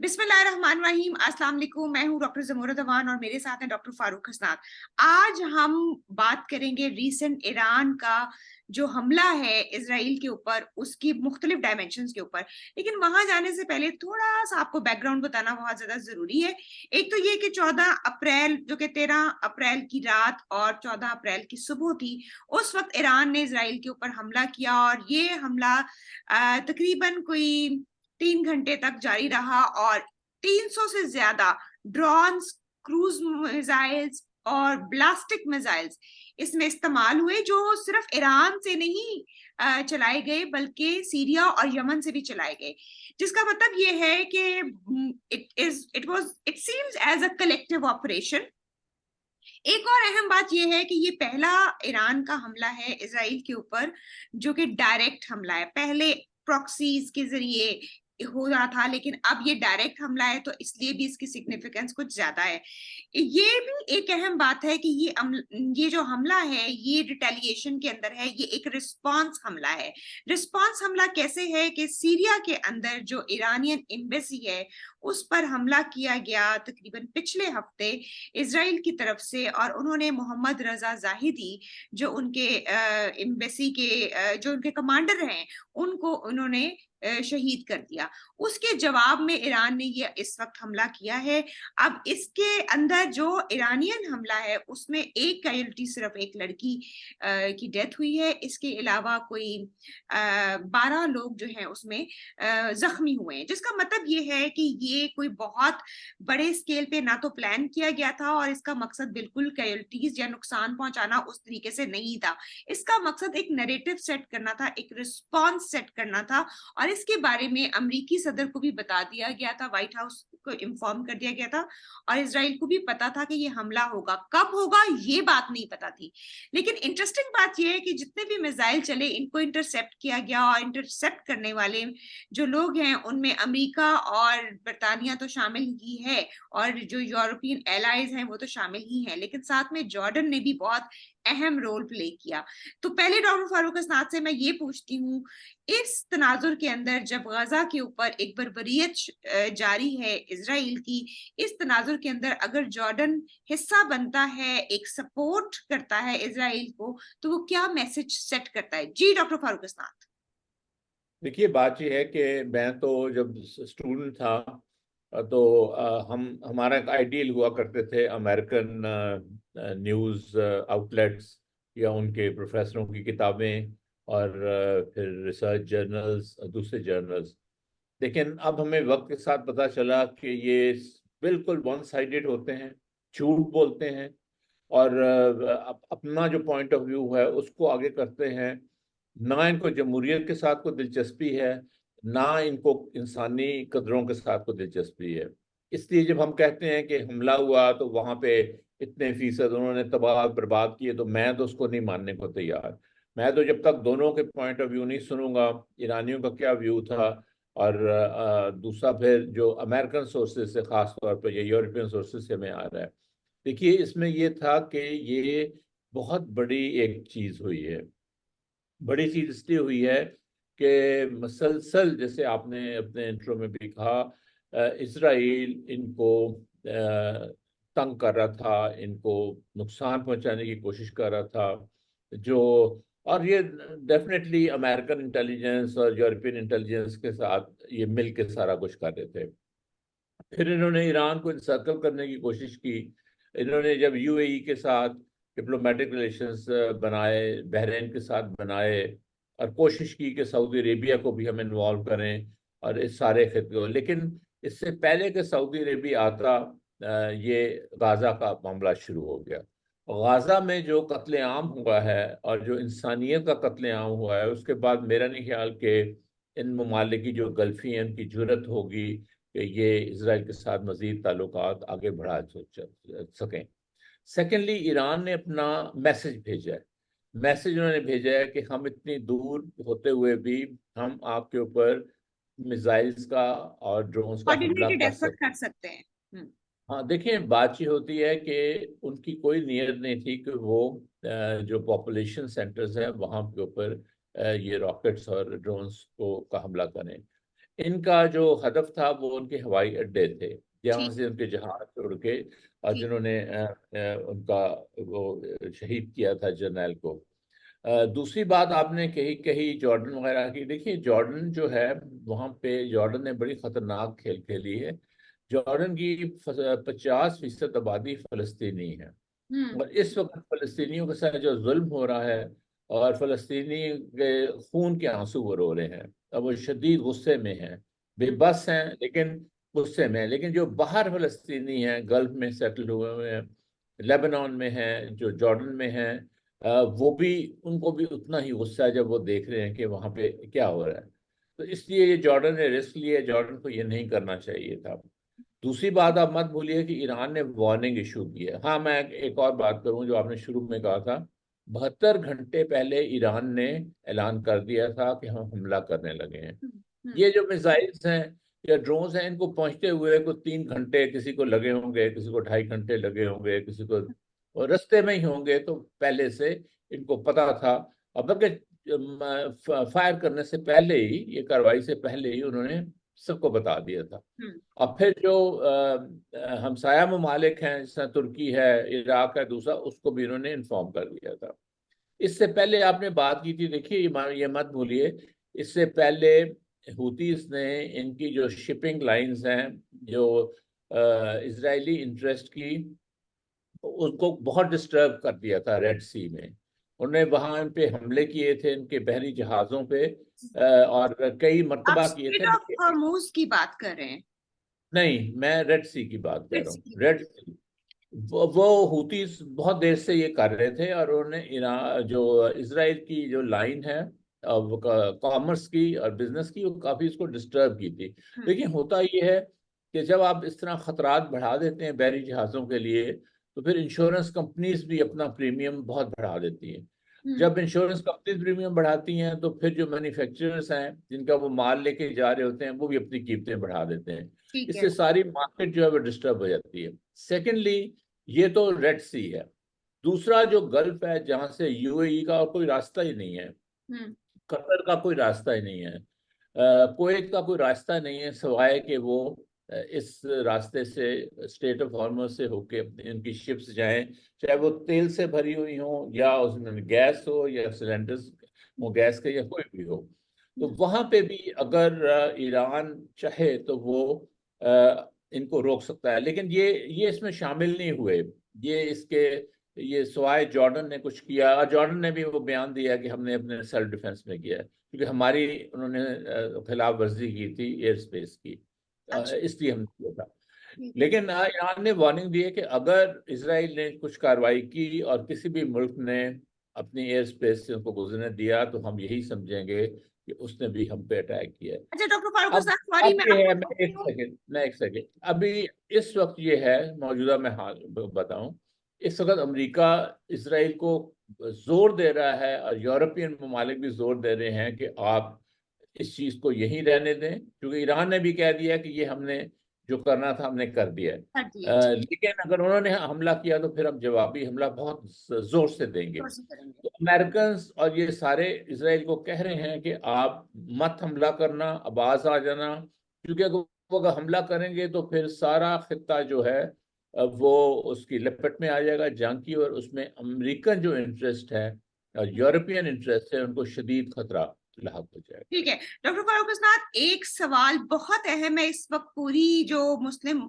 बिस्मिल्लाहिर्रहमानिर्रहीम। अस्सलाम वालेकुम। मैं हूँ डॉक्टर जमूरा दवान और मेरे साथ हैं डॉक्टर फारूक हसनान। आज हम बात करेंगे रीसेंट ईरान का जो हमला है इसराइल के ऊपर, उसकी मुख्तलिफ डायमेंशंस के ऊपर। लेकिन वहां जाने से पहले थोड़ा सा आपको बैकग्राउंड बताना बहुत ज्यादा जरूरी है। एक तो ये कि 14 अप्रैल, जो कि 13 अप्रैल की रात और 14 अप्रैल की सुबह थी, उस वक्त ईरान ने इसराइल के ऊपर हमला किया और ये हमला तकरीबन कोई 3 घंटे तक जारी रहा और 300 से ज्यादा ड्रोन्स, क्रूज मिसाइल्स और ब्लास्टिक मिसाइल्स इसमें इस्तेमाल हुए, जो सिर्फ ईरान से नहीं चलाए गए बल्कि सीरिया और यमन से भी चलाए गए। जिसका मतलब ये है कि it seems as a collective operation. एक और अहम बात यह है कि ये पहला ईरान का हमला है इसराइल के ऊपर जो कि डायरेक्ट हमला है। पहले प्रॉक्सीज के जरिए हो रहा था, लेकिन अब ये डायरेक्ट हमला है, तो इसलिए भी इसकी सिग्निफिकेंस कुछ ज्यादा है। ये भी एक अहम बात है कि ये जो हमला है ये रिटेलिएशन के अंदर है, ये एक रिस्पांस हमला है। रिस्पांस हमला कैसे है कि सीरिया के अंदर जो ईरानियन एम्बेसी है उस पर हमला किया गया तकरीबन पिछले हफ्ते इसराइल की तरफ से, और उन्होंने मोहम्मद रजा जाहिदी जो उनके एम्बेसी के जो उनके कमांडर हैं उनको उन्होंने शहीद कर दिया। उसके जवाब में ईरान ने ये इस वक्त हमला किया है। अब इसके अंदर जो ईरानियन हमला है उसमें एक कैजुअल्टी, सिर्फ एक लड़की की डेथ हुई है। इसके अलावा कोई 12 लोग जो हैं उसमें जख्मी हुए हैं। जिसका मतलब ये है कि ये कोई बहुत बड़े स्केल पे ना तो प्लान किया गया था, और इसका मकसद बिल्कुल कैजुअल्टीज या नुकसान पहुंचाना उस तरीके से नहीं था। इसका मकसद एक नैरेटिव सेट करना था, एक रिस्पॉन्स सेट करना था, और इसके बारे में अमेरिकी सदर को भी बता दिया गया था, व्हाइट हाउस को इन्फॉर्म कर दिया गया था, और इसराइल को भी पता था कि ये हमला होगा। कब होगा ये बात नहीं पता थी। लेकिन इंटरेस्टिंग बात यह है कि जितने भी मिसाइल चले इनको इंटरसेप्ट किया गया, और इंटरसेप्ट करने वाले जो लोग हैं उनमें अमेरिका और बरतानिया तो शामिल ही है, और जो यूरोपियन एलाइज हैं वो तो शामिल ही हैं, लेकिन साथ में जॉर्डन ने भी बहुत अहम रोल प्ले किया। तो पहले डॉक्टर फारूक असनाद से मैं ये पूछती हूँ, इस तनाजुर के अंदर जब गजा के ऊपर एक बर्बरियत जारी है इसराइल की, इस तनाजुर के अंदर अगर जॉर्डन हिस्सा बनता है, एक सपोर्ट करता है इसराइल को, तो वो क्या मैसेज सेट करता है? जी डॉक्टर फारूक असनाद। देखिए, बात यह है कि मैं तो जब स्टूडेंट था तो हम हमारा एक आइडियल हुआ करते थे अमेरिकन न्यूज़ आउटलेट्स या उनके प्रोफेसरों की किताबें और फिर रिसर्च जर्नल्स, दूसरे जर्नल्स। लेकिन अब हमें वक्त के साथ पता चला कि ये बिल्कुल वन साइडेड होते हैं, झूठ बोलते हैं और अपना जो पॉइंट ऑफ व्यू है उसको आगे करते हैं। ना इनको जमहूरियत के साथ कोई दिलचस्पी है, ना इनको इंसानी कदरों के साथ कोई दिलचस्पी है। इसलिए जब हम कहते हैं कि हमला हुआ तो वहां पे इतने फीसद उन्होंने तबाह बर्बाद किए, तो मैं तो उसको नहीं मानने को तैयार। मैं तो जब तक दोनों के पॉइंट ऑफ व्यू नहीं सुनूंगा, ईरानियों का क्या व्यू था और दूसरा फिर जो अमेरिकन सोर्सेज से खास तौर पर या यूरोपियन सोर्सेज से हमें आ रहा है। देखिए, इसमें ये था कि ये बहुत बड़ी एक चीज हुई है। बड़ी चीज इसलिए हुई है कि मसलसल, जैसे आपने अपने इंट्रो में भी कहा, इसराइल इनको तंग कर रहा था, इनको नुकसान पहुंचाने की कोशिश कर रहा था। जो और ये डेफिनेटली अमेरिकन इंटेलिजेंस और यूरोपियन इंटेलिजेंस के साथ ये मिल के सारा कुछ कर रहे थे। फिर इन्होंने ईरान को इंसर्कल करने की कोशिश की। इन्होंने जब यूएई के साथ डिप्लोमेटिक रिलेशंस बनाए, बहरीन के साथ बनाए, और कोशिश की कि सऊदी अरेबिया को भी हम इन्वॉल्व करें और इस सारे खिते को। लेकिन इससे पहले कि सऊदी अरेबिया आता, ये गाज़ा का मामला शुरू हो गया। गाज़ा में जो कत्लेआम हुआ है और जो इंसानियत का कत्लेआम हुआ है, उसके बाद मेरा नहीं ख्याल कि इन ममालिक की जो गल्फी हैं उनकी जरूरत होगी कि ये इसराइल के साथ मजीद ताल्लुकात आगे बढ़ा सकें। सेकेंडली, ईरान ने अपना मैसेज भेजा है। मैसेज उन्होंने भेजा है कि हम इतनी दूर होते हुए भी हम आपके ऊपर मिसाइल्स का और ड्रोन्स का हमला कोऑर्डिनेटेड कर एफर्ट सकते कर सकते हैं। हाँ देखिए, बात ये होती है कि उनकी कोई नीयत नहीं थी कि वो जो पॉपुलेशन सेंटर्स है वहां के ऊपर ये रॉकेट्स और ड्रोन्स को का हमला करें। इनका जो हदफ था वो उनके हवाई अड्डे थे, जहाँ ठीक। से उनके जहाज उड़ के और ठीक। जिन्होंने उनका वो शहीद किया था जर्नैल को। दूसरी बात आपने कही कही जॉर्डन वगैरह की। देखिए जॉर्डन जो है, वहाँ पे जॉर्डन ने बड़ी खतरनाक खेल खेली है। जॉर्डन की 50% आबादी फलस्तीनी है, हम्म। और इस वक्त फलस्तीनियों के साथ जो जुल्म हो रहा है और फलस्तीनी के खून के आंसू वो रो रहे हैं, अब वो शदीद गुस्से में हैं, हम्म। बेबस हैं लेकिन गुस्से में हैं। लेकिन जो बाहर फलस्तीनी हैं, गल्फ में सेटल हुए हुए हैं, लेबनान में हैं, जो जॉर्डन में हैं, वो भी, उनको भी उतना ही गुस्सा है जब वो देख रहे हैं कि वहाँ पे क्या हो रहा है। तो इसलिए ये जॉर्डन ने रिस्क लिया, जॉर्डन को ये नहीं करना चाहिए था। दूसरी बात आप मत भूलिए कि ईरान ने वार्निंग इशू की है। हाँ, मैं एक और बात करूं जो आपने शुरू में कहा था, 72 घंटे पहले ईरान ने ऐलान कर दिया था कि हम हमला करने लगे हैं। हम्म। हम्म। ये जो मिसाइल्स हैं या ड्रोन्स हैं, इनको पहुंचते हुए को 3 घंटे किसी को लगे होंगे, किसी को 2.5 घंटे लगे होंगे, किसी को और रास्ते में ही होंगे। तो पहले से इनको पता था। अब बल्कि फायर करने से पहले ही, ये कार्रवाई से पहले ही उन्होंने सबको बता दिया था। हम्म। और फिर जो हमसाया ममालिक हैं, जैसे तुर्की है, इराक है दूसरा, उसको भी इन्होंने इन्फॉर्म कर दिया था। इससे पहले आपने बात की थी, देखिए ये मत भूलिए, इससे पहले हुतीस ने इनकी जो शिपिंग लाइंस हैं, जो इजरायली इंटरेस्ट की, उनको बहुत डिस्टर्ब कर दिया था रेड सी में। उन्होंने वहां इन पे हमले किए थे, इनके बहरी जहाज़ों पे, और कई आप मर्तबा किए स्ट्रेट थे। ऑफ हॉर्मूज की बात कर रहे हैं? नहीं, मैं रेड सी की बात कर रेड रहा सी हूँ, की बात। रेड सी। वो हूती बहुत देर से ये कर रहे थे, और उन्होंने ईरान जो इसराइल की जो लाइन है कॉमर्स की और बिजनेस की, वो काफी इसको डिस्टर्ब की थी। हम्म। लेकिन होता ये है कि जब आप इस तरह खतरात बढ़ा देते हैं बहरी जहाज़ों के लिए, तो फिर इंश्योरेंस कंपनीज भी अपना प्रीमियम बहुत बढ़ा देती हैं। हम्म। जब इंश्योरेंस कंपनीज प्रीमियम बढ़ाती हैं, तो फिर जो मैन्युफैक्चरर्स हैं जिनका वो माल लेके जा रहे होते हैं, वो भी अपनी कीमतें बढ़ा देते हैं। ठीक है। इससे सारी मार्केट जो है वो डिस्टर्ब हो जाती है। सेकेंडली, ये तो रेड सी है। दूसरा जो गल्फ है, जहां से यूएई का कोई रास्ता ही नहीं है, हम्म। कतर का कोई रास्ता ही नहीं है, कुवैत का कोई रास्ता नहीं है, सिवाय कि वो इस रास्ते से, स्टेट ऑफ हॉर्मस से होके इनकी शिप्स जाएं, चाहे वो तेल से भरी हुई हो या उसमें गैस हो या सिलेंडर्स हो गैस के, या कोई भी हो। तो हम्म। वहां पे भी अगर ईरान चाहे तो वो इनको रोक सकता है। लेकिन ये इसमें शामिल नहीं हुए। ये इसके ये सिवाय जॉर्डन ने कुछ किया, और जॉर्डन ने भी वो बयान दिया कि हमने अपने सेल्फ डिफेंस में किया है, क्योंकि हमारी उन्होंने खिलाफ वर्जी की थी एयर स्पेस की, अच्छा। इसलिए हमने किया था। ठीक है। लेकिन ईरान ने वार्निंग दी है कि अगर इसराइल ने कुछ कार्रवाई की और किसी भी मुल्क ने अपनी एयर स्पेस से उनको गुजरने दिया, तो हम यही समझेंगे कि उसने भी हम पे अटैक किया है। अच्छा डॉक्टर फारूक अब उस्ताद, सॉरी अब मैं ये है, आपको मैं रोकती एक हूँ। सेकंड मैं एक सेकंड अभी इस वक्त ये है मौजूदा, मैं हाल बताऊं, इस वक्त अमेरिका इसराइल को जोर दे रहा है, और यूरोपियन ममालिक भी जोर दे रहे हैं कि आप इस चीज को यहीं रहने दें, क्योंकि ईरान ने भी कह दिया कि ये हमने जो करना था हमने कर दिया है। कर दिए, ठीक। लेकिन अगर उन्होंने हमला किया तो फिर हम जवाबी हमला बहुत जोर से देंगे। जोर से करेंगे। तो अमेरिकन और ये सारे इसराइल को कह रहे हैं कि आप मत हमला करना, आवाज आ जाना, क्योंकि अगर वो अगर हमला करेंगे तो फिर सारा खित्ता जो है वो उसकी लपेट में आ जाएगा जंग की, और उसमें अमेरिकन जो इंटरेस्ट है और यूरोपियन इंटरेस्ट है, उनको शदीद खतरा लाक हो जाएगा। ठीक है डॉक्टर फारूक उस्ताद, एक सवाल बहुत अहम है इस वक्त। पूरी जो मुस्लिम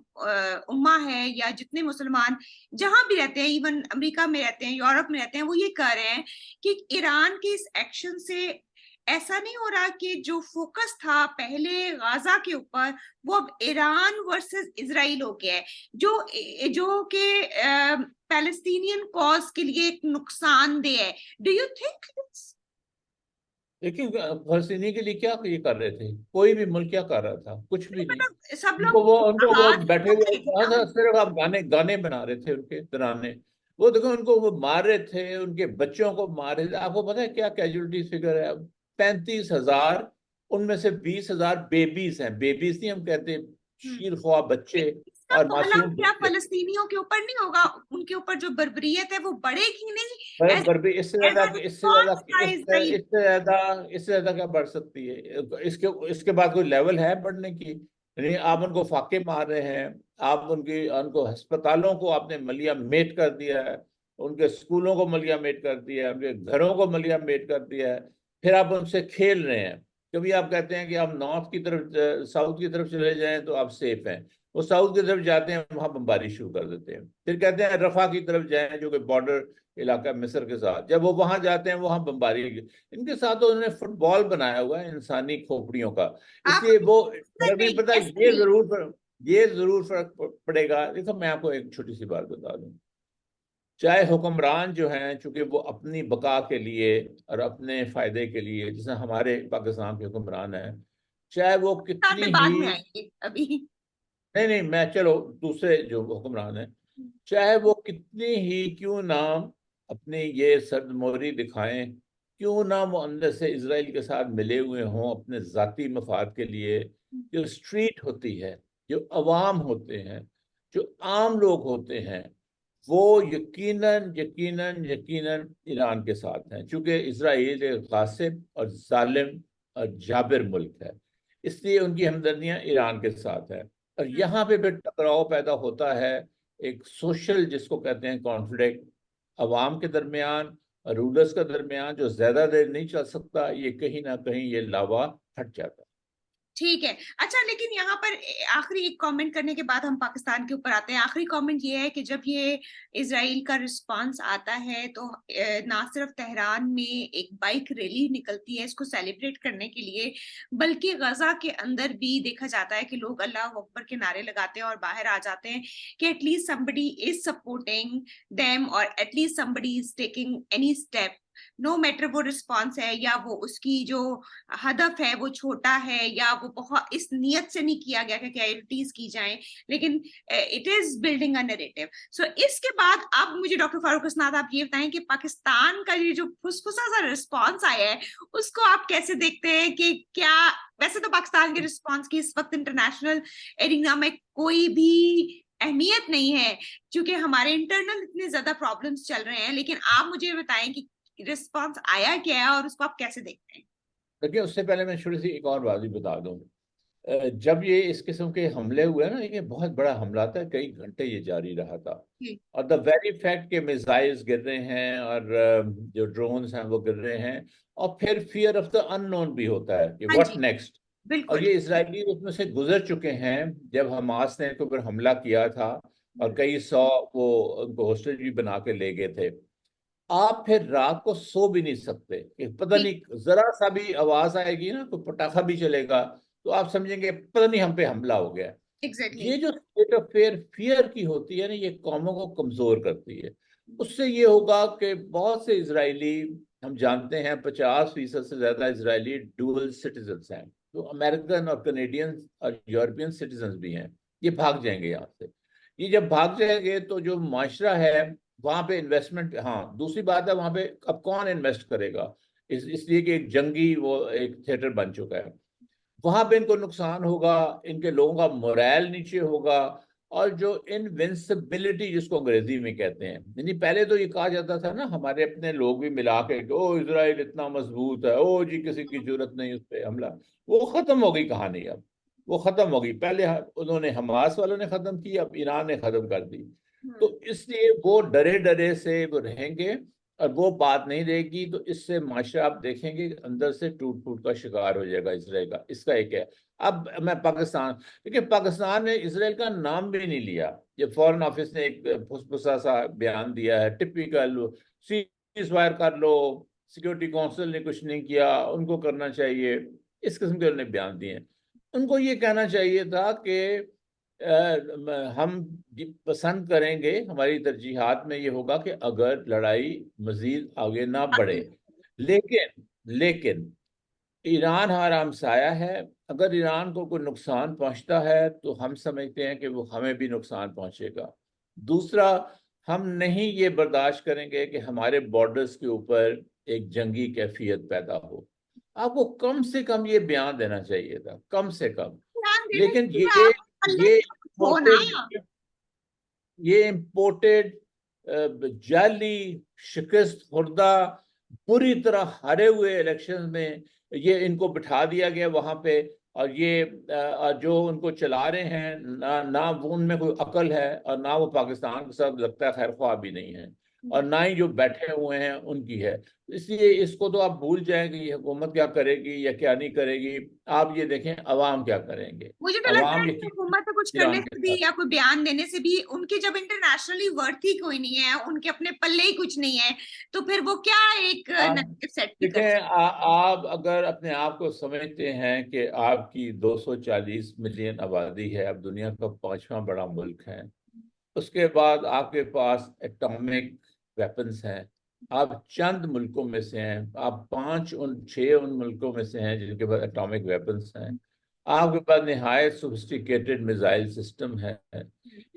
उम्मा है या जितने मुसलमान जहां भी रहते हैं, इवन अमेरिका में रहते हैं, यूरोप में रहते हैं, वो ये कह रहे हैं कि ईरान के इस एक्शन से ऐसा नहीं हो रहा कि जो फोकस था पहले गाजा के ऊपर, वो अब ईरान वर्सेस इसराइल हो गया है, जो जो कि पैलेस्टीनियन कॉज के लिए एक नुकसानदेह है। Do you think? लेकिन फलस्तीनी के लिए क्या ये कर रहे थे? कोई भी मुल्क क्या कर रहा था? कुछ भी नहीं। सब उनको लोग वो आवाज बैठे हुए उठाई थी ना। सिर्फ आप गाने गाने बना रहे थे, उनके तराने। वो देखो उनको वो मार रहे थे, उनके बच्चों को मार रहे थे। आपको पता है क्या कैजुअलिटी फिगर है? 35,000, उनमें से 20,000 बेबीज हैं। बेबीज नहीं हम कहते, हम्म। शीरख्वार बच्चे लेकिन इसका और पहला मासूम क्या बच्चे। फलस्तीनियों के ऊपर नहीं होगा? उनके ऊपर जो बर्बरियत है वो बढ़ेगी नहीं? एज पर भी इससे एज ज्यादा, अ रिस्पॉन्स बाय इजराइल। इससे ज्यादा क्या बढ़ सकती है? इसके इसके बाद कोई लेवल है बढ़ने की? नहीं, आप उनको फाके मार रहे हैं, आप उनको अस्पतालों को आपने मलिया मेट कर दिया है, उनके स्कूलों को मलिया मेट कर दिया है, उनके घरों को मलिया मेट कर दिया है। फिर आप उनसे खेल रहे हैं। कभी आप कहते हैं कि आप नॉर्थ की तरफ, साउथ की तरफ चले जाएं तो आप सेफ हैं। वो साउथ की तरफ जाते हैं, वहां बमबारी शुरू कर देते हैं। फिर कहते हैं रफा की तरफ जाएं, जो कि बॉर्डर इलाका मिस्र के साथ। जब वो वहां जाते हैं, वहां बमबारी। इनके साथ तो उन्होंने फुटबॉल बनाया हुआ है इंसानी खोपड़ियों का। इसलिए आपको वो नहीं फर्क नहीं नहीं पड़ता। ऐसे नहीं। ये जरूर फर्क पड़ेगा। देखो मैं आपको एक छोटी सी बात बता दूं। चाहे हुक्मरान जो हैं, चूंकि वो अपनी बका के लिए और अपने फायदे के लिए, जैसे हमारे पाकिस्तान के हुक्मरान हैं, चाहे वो साथ कितनी में ही, बाद में आएंगे अभी। नहीं नहीं, मैं चलो दूसरे जो हुक्मरान हैं, चाहे वो कितनी ही क्यों ना अपनी ये सर्दमोहरी दिखाएं, क्यों ना वो अंदर से इसराइल के साथ मिले हुए हों अपने जाती मफाद के लिए, जो स्ट्रीट होती है, जो अवाम होते हैं, जो आम लोग होते हैं, वो यकीनन यकीनन यकीनन ईरान के साथ हैं। चूंकि इसराइल एक गासिब और जालिम और जाबिर मुल्क है, इसलिए उनकी हमदर्दियां ईरान के साथ है। और यहाँ पे फिर टकराव पैदा होता है, एक सोशल जिसको कहते हैं कॉन्फ्लिक्ट, अवाम के दरमियान और रूलर्स के दरमियान, जो ज्यादा देर नहीं चल सकता। ये कहीं ना कहीं ये लावा फट जाता है। ठीक है। अच्छा, लेकिन यहाँ पर आखिरी एक कमेंट करने के बाद हम पाकिस्तान के ऊपर आते हैं। आखिरी कमेंट ये है कि जब ये इजराइल का रिस्पांस आता है तो ना सिर्फ तेहरान में एक बाइक रैली निकलती है इसको सेलिब्रेट करने के लिए, बल्कि गजा के अंदर भी देखा जाता है कि लोग अल्लाह अकबर के नारे लगाते हैं और बाहर आ जाते हैं कि at least somebody is supporting them, और at least somebody is taking any step, no matter वो रिस्पॉन्स है या वो उसकी जो हदफ है वो छोटा है या वो बहुत इस नियत से नहीं किया गया कि कैजुअलिटीज की जाएं, लेकिन it is building a narrative. So इसके बाद अब मुझे डॉक्टर फारूक हसनाद आप ये बताएं कि पाकिस्तान का ये जो फुसफुसा सा रिस्पॉन्स आया है उसको आप कैसे देखते हैं? कि क्या वैसे तो पाकिस्तान के रिस्पॉन्स की इस वक्त इंटरनेशनल एरिना में कोई भी अहमियत नहीं है, क्योंकि हमारे इंटरनल इतने ज्यादा प्रॉब्लम्स चल रहे हैं, लेकिन आप मुझे बताएं कि रिस्पॉन्स आया क्या है और उसको आप कैसे देखते हैं? देखिए, उससे पहले मैं छोटी सी एक और बात भी बता दूं। जब ये इस किस्म के हमले हुए ना, ये बहुत बड़ा हमला था, कई घंटे ये जारी रहा था। और द वेरी फैक्ट के मिसाइल्स गिर रहे हैं और जो ड्रोन्स हैं वो गिर रहे हैं, और फिर फियर ऑफ द अननोन भी होता है कि हाँ व्हाट जी, नेक्स्ट। और बिल्कुल। ये इसराइली उसमें से गुजर चुके हैं। जब हमास ने इनके ऊपर हमला किया था और कई सौ वो उनको होस्टेज भी बना के ले गए थे, आप फिर रात को सो भी नहीं सकते कि पता ठीक। नहीं जरा सा भी आवाज आएगी ना, कोई पटाखा भी चलेगा, तो आप समझेंगे पता नहीं हम पे हमला हो गया। एग्जैक्टली। ये जो स्टेट ऑफ फेयर फियर की होती है ना, ये कौमों को कमजोर करती है। उससे ये होगा कि बहुत से इजरायली, हम जानते हैं 50% से ज्यादा इजरायली डुअल सिटीजन हैं, तो अमेरिकन और कनेडियन और यूरोपियन सिटीजन भी हैं। ये भाग जाएंगे यहाँ से। ये जब भाग जाएंगे तो जो माशरा है वहां पे इन्वेस्टमेंट, हाँ दूसरी बात है, वहां पे अब कौन इन्वेस्ट करेगा? इसलिए कि एक जंगी वो एक थिएटर बन चुका है। वहां पे इनको नुकसान होगा, इनके लोगों का मोरल नीचे होगा। और जो इनविंसिबिलिटी जिसको अंग्रेजी में कहते हैं, यानी पहले तो ये कहा जाता था ना, हमारे अपने लोग भी मिला के कि ओ इजराइल इतना मजबूत है, ओ जी किसी की जरूरत नहीं उस पर हमला। वो खत्म हो गई कहानी अब। वो खत्म हो गई। पहले उन्होंने, हमास वालों ने खत्म की, अब ईरान ने खत्म कर दी। तो इसलिए वो डरे डरे से वो रहेंगे और वो बात नहीं रहेगी। तो इससे माशरा आप देखेंगे अंदर से टूट फूट का शिकार हो जाएगा इसराइल का। इसका एक है। अब मैं पाकिस्तान, देखिए पाकिस्तान ने इसराइल का नाम भी नहीं लिया। ये फॉरेन ऑफिस ने एक फुसफुसा सा बयान दिया है, टिपिकल, सीज फायर कर लो, सिक्योरिटी काउंसिल ने कुछ नहीं किया, उनको करना चाहिए, इस किस्म के उन्होंने बयान दिए हैं। उनको ये कहना चाहिए था कि हम पसंद करेंगे, हमारी तरजीहात में ये होगा कि अगर लड़ाई मजीद आगे ना बढ़े। लेकिन ईरान हमारा हमसाया है। अगर ईरान को कोई नुकसान पहुंचता है तो हम समझते हैं कि वो हमें भी नुकसान पहुंचेगा। दूसरा, हम नहीं ये बर्दाश्त करेंगे कि हमारे बॉर्डर्स के ऊपर एक जंगी कैफियत पैदा हो। आपको कम से कम ये बयान देना चाहिए था, कम से कम। ध्यान देने लेकिन के लिए आप पल्ले ये हो ना। इम्पोर्टेड जाली शिकस्त खुर्दा बुरी तरह हारे हुए इलेक्शन में ये इनको बिठा दिया गया वहां पे। और ये जो उनको चला रहे हैं ना वो उनमें कोई अकल है, और ना वो पाकिस्तान के साथ लगता है खैर ख्वाह भी नहीं है, और ना ही जो बैठे हुए हैं उनकी है। इसलिए इसको तो आप भूल जाएंगे ये हुकूमत क्या करेगी या क्या नहीं करेगी। आप ये देखें अवाम क्या करेंगे। मुझे तो लगता है अवाम कि यकीन हुकूमत को कुछ करने ईरान के से भी साथ। या कोई बयान देने से भी, उनके जब इंटरनेशनली वर्थ ही कोई नहीं है, उनके अपने पल्ले ही कुछ नहीं है, तो फिर वो क्या एक आप नैरेटिव सेट भी कर देखें, सकते आप अगर अपने आप को समझते हैं कि आपकी 240 मिलियन आबादी है, अब दुनिया का 5वां बड़ा मुल्क है, उसके बाद आपके पास एटॉमिक वेपन्स हैं, आप चंद मुल्कों में से हैं, आप 6 उन मुल्कों में से हैं जिनके पास एटॉमिक वेपन्स हैं। आपके पास निहायत सोफिस्टिकेटेड मिसाइल सिस्टम है।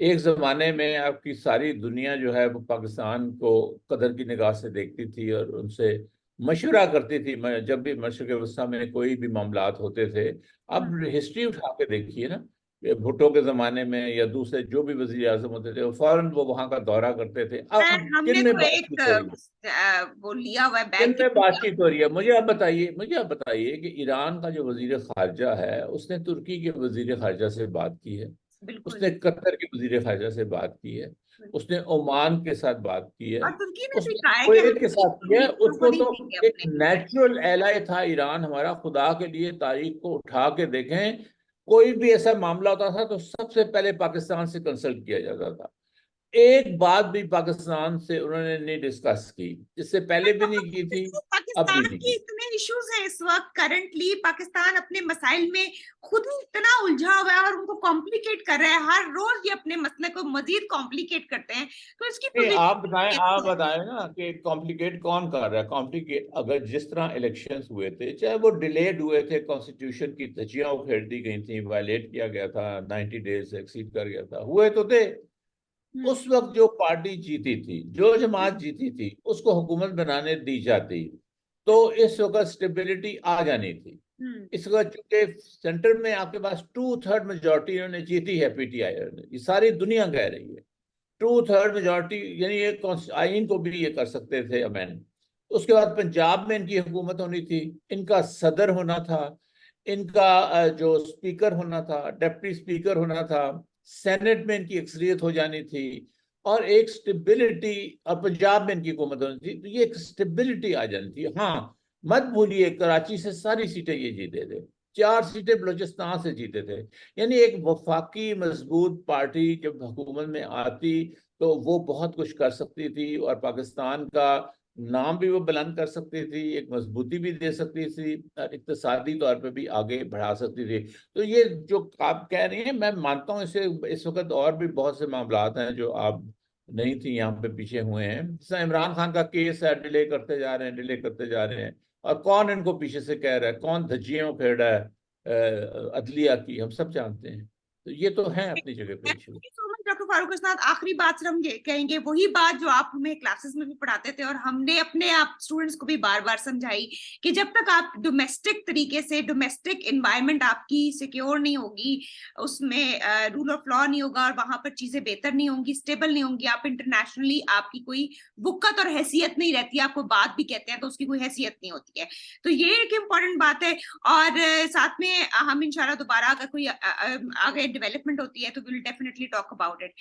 एक जमाने में आपकी सारी दुनिया जो है वो पाकिस्तान को कदर की निगाह से देखती थी और उनसे मशवरा करती थी। जब भी मशरक़ वस्ता में कोई भी मामलात होते थे, हैं। अब हिस्ट्री उठा के देखिए ना, ये भुट्टो के जमाने में या दूसरे जो भी वजीर आजम होते थे वो फौरन वो वहां का दौरा करते थे। अब हमने किन में तो एक बातचीत हो रही है, वो लिया हुआ है, किन बैग में लिया बातचीत हो रही है? मुझे आप बताइए कि ईरान का जो वजीर खारजा है उसने तुर्की के वजीर खारजा से बात की है, बिल्कुल। उसने कतर के वजीर खारजा से बात की है, उसने ओमान के साथ बात की है, और तुर्की ने भी उसने कहा है कि कुवैत हम के अपनी साथ की है। चीजों को उसको नहीं तो देंगे एक अपने। नेचुरल एलाय था ईरान हमारा। खुदा के लिए तारीख को उठा के देखें, कोई भी ऐसा मामला होता था तो सबसे पहले पाकिस्तान से कंसल्ट किया जाता था। एक बात भी पाकिस्तान से उन्होंने नहीं डिस्कस की, इससे पहले भी नहीं की थी, अब भी पाकिस्तान नहीं की की। इतने इश्यूज हैं इस वक्त, करंटली पाकिस्तान अपने मसाइल में खुद ही इतना उलझा हुआ है और उनको कॉम्प्लिकेट कर रहा है। हर रोज ये अपने मसले को मजीद कॉम्प्लिकेट करते हैं, तो इसकी नहीं, पोजीशन आप बताएं ना कि कॉम्प्लिकेट कौन कर रहा है। कॉम्प्लिकेट अगर जिस तरह इलेक्शंस हुए थे, चाहे वो डिलेड हुए थे, कॉन्स्टिट्यूशन की धज्जियां उखेड़ दी गई थी, वायलेट किया गया था, 90 डेज एक्सीड कर गया था, हुए तो थे। उस वक्त जो पार्टी जीती थी, जो जमात जीती थी, उसको हुकूमत बनाने दी जाती तो इस वक्त स्टेबिलिटी आ जानी थी। इस वक्त चूंकि सेंटर में आपके पास 2/3 मेजोरिटी इन्होंने जीती है, पीटीआई ने, ये सारी दुनिया कह रही है 2/3 मेजोरिटी, यानी ये आइन को भी ये कर सकते थे अमेंड। उसके बाद पंजाब में इनकी हुकूमत होनी थी, इनका सदर होना था, इनका जो स्पीकर होना था, डिप्टी स्पीकर होना था, सेनेट में इनकी अक्सरियत हो जानी थी, और एक स्टेबिलिटी, और पंजाब में इनकी हुकूमत होनी थी, तो ये एक स्टेबिलिटी आ जानी थी। हाँ, मत भूलिए कराची से सारी सीटें ये जीते थे, 4 सीटें बलूचिस्तान से जीते थे। यानी एक वफाकी मजबूत पार्टी जब हुकूमत में आती तो वो बहुत कुछ कर सकती थी, और पाकिस्तान का नाम भी वो बुलंद कर सकती थी, एक मजबूती भी दे सकती थी, और इक्तसादी तौर पे भी आगे बढ़ा सकती थी। तो ये जो आप कह रही हैं, मैं मानता हूँ इसे। इस वक्त और भी बहुत से मामला हैं जो आप नहीं थी यहाँ पे पीछे हुए हैं। जैसे इमरान खान का केस है, डिले करते जा रहे हैं, डिले करते जा रहे हैं, और कौन इनको पीछे से कह रहा है, कौन धज्जियां उखेड़ रहा है अदलिया की, हम सब जानते हैं। तो ये तो है अपनी जगह पे इशू। डॉक्टर फारूक अस्नाद, आखिरी बात सिर्फ हम ये कहेंगे, वही बात जो आप हमें क्लासेस में भी पढ़ाते थे और हमने अपने आप स्टूडेंट्स को भी बार बार समझाई, कि जब तक आप डोमेस्टिक तरीके से, डोमेस्टिक इन्वायरमेंट आपकी सिक्योर नहीं होगी, उसमें रूल ऑफ लॉ नहीं होगा और वहां पर चीजें बेहतर नहीं होंगी, स्टेबल नहीं होंगी, आप इंटरनेशनली आपकी कोई वुकत और हैसियत नहीं रहती, आपको बात भी कहते हैं तो उसकी कोई हैसियत नहीं होती है। तो ये एक इम्पॉर्टेंट बात है। और साथ में हम इंशाल्लाह दोबारा अगर कोई आगे डेवलपमेंट होती है तो will definitely talk about it.